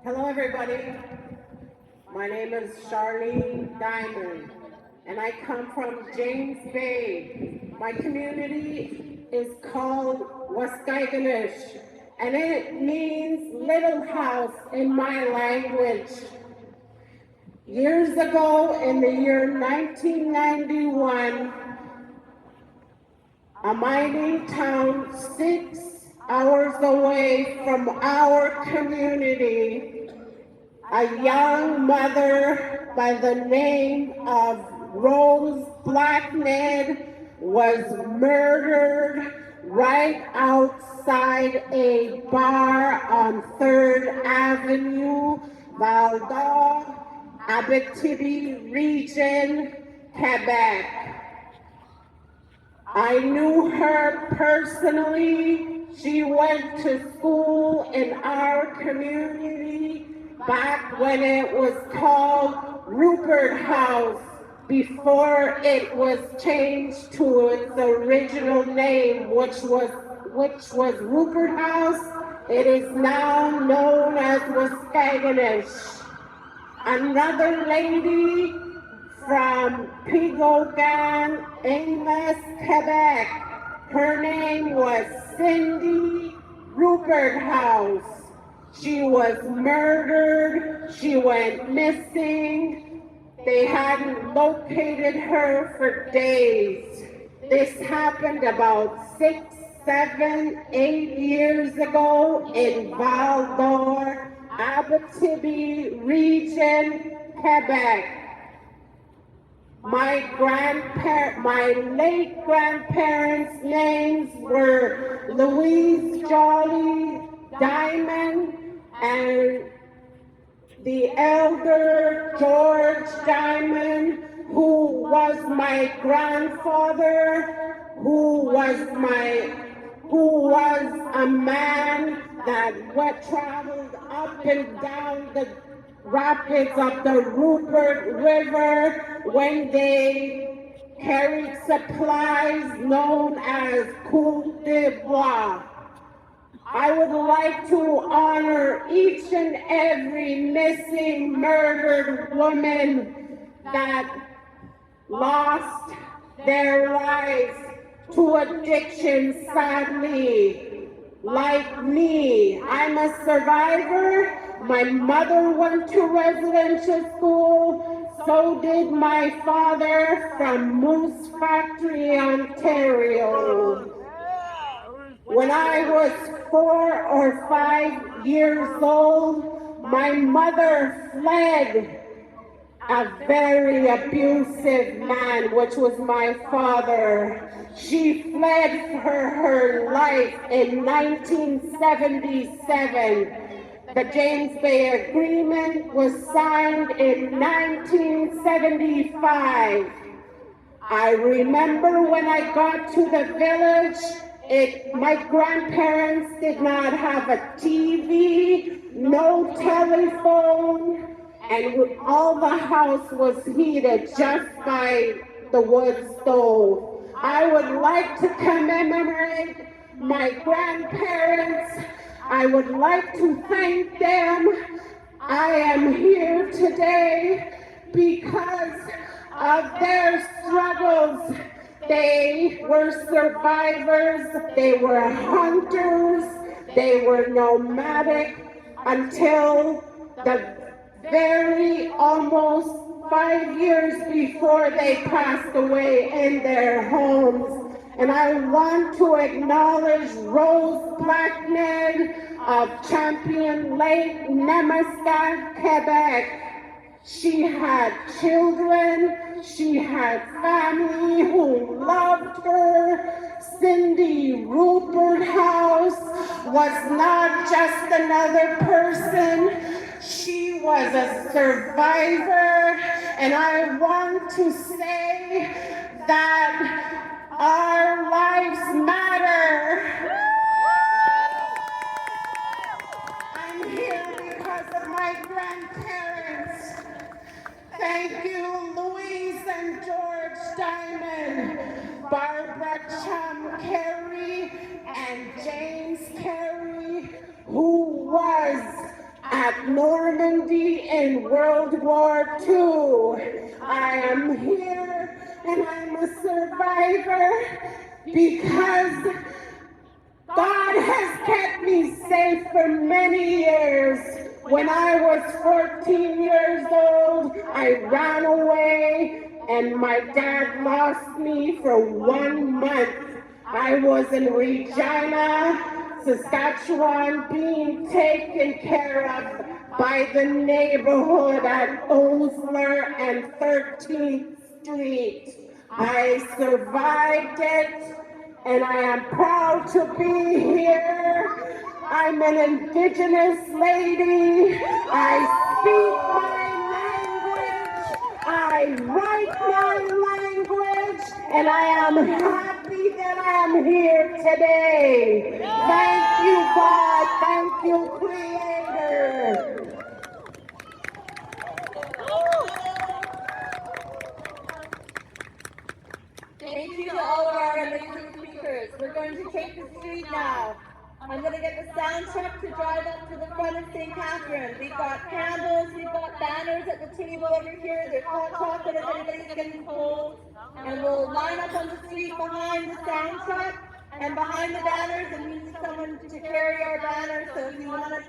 Hello, everybody. My name is Charlene Diamond, and I come from James Bay. My community is called Iskweu, and it means little house in my language. Years ago, in the year 1991, a mining town 6 hours away from our community, a young mother by the name of Rose Blackned was murdered right outside a bar on 3rd Avenue, Val-d'Or, Abitibi region, Quebec. I knew her personally. She went to school in our community back when it was called Rupert House, before it was changed to its original name, which was Rupert House. It is now known as Iskweu. Another lady from Pigogan, Amos, Quebec. Her name was Cindy Rupert House. She was murdered. She went missing. They hadn't located her for days. This happened about 6, 7, 8 years ago in Val-d'Or, Abitibi region, Quebec. My late grandparents' names were Louise Jolly Diamond and the elder George Diamond, who was my grandfather, who was a man that traveled up and down the rapids of the Rupert River when they carried supplies known as coups de bois. I would like to honor each and every missing, murdered woman that lost their lives to addiction, sadly. Like me, I'm a survivor. My mother went to residential school, so did my father from Moose Factory, Ontario. When I was 4 or 5 years old, my mother fled a very abusive man, which was my father. She fled for her life in 1977. The James Bay Agreement was signed in 1975. I remember when I got to the village, my grandparents did not have a TV, no telephone, and all the house was heated just by the wood stove. I would like to commemorate my grandparents. I would like to thank them. I am here today because of their struggles. They were survivors, they were hunters, they were nomadic until the very almost 5 years before they passed away in their homes. And I want to acknowledge Rose Blackned of Champion Lake, Nemaska, Quebec. She had children, she had family who loved her. Cindy Rupert House was not just another person, she was a survivor. And I want to say that our lives matter. I'm here because of my grandparents. Thank you, Louise and George Diamond, Barbara Chum Carey, and James Carey, who was a at Normandy in World War II. I am here and I'm a survivor because God has kept me safe for many years. When I was 14 years old, I ran away and my dad lost me for 1 month. I was in Regina, Saskatchewan, being taken care of by the neighborhood at Osler and 13th Street. I survived it and I am proud to be here. I'm an Indigenous lady. I speak my language. I write my language. And I am happy that I am here today. Thank you, God. Thank you, Creator. Thank you to all of our amazing speakers. We're going to take the street now. I'm going to get the sound truck to drive up to the front of St. Catherine. We've got candles, we've got banners at the table over here. There's hot chocolate if anybody's getting cold. And we'll line up on the street behind the sound truck and behind the banners, and we need someone to carry our banners. So if you want to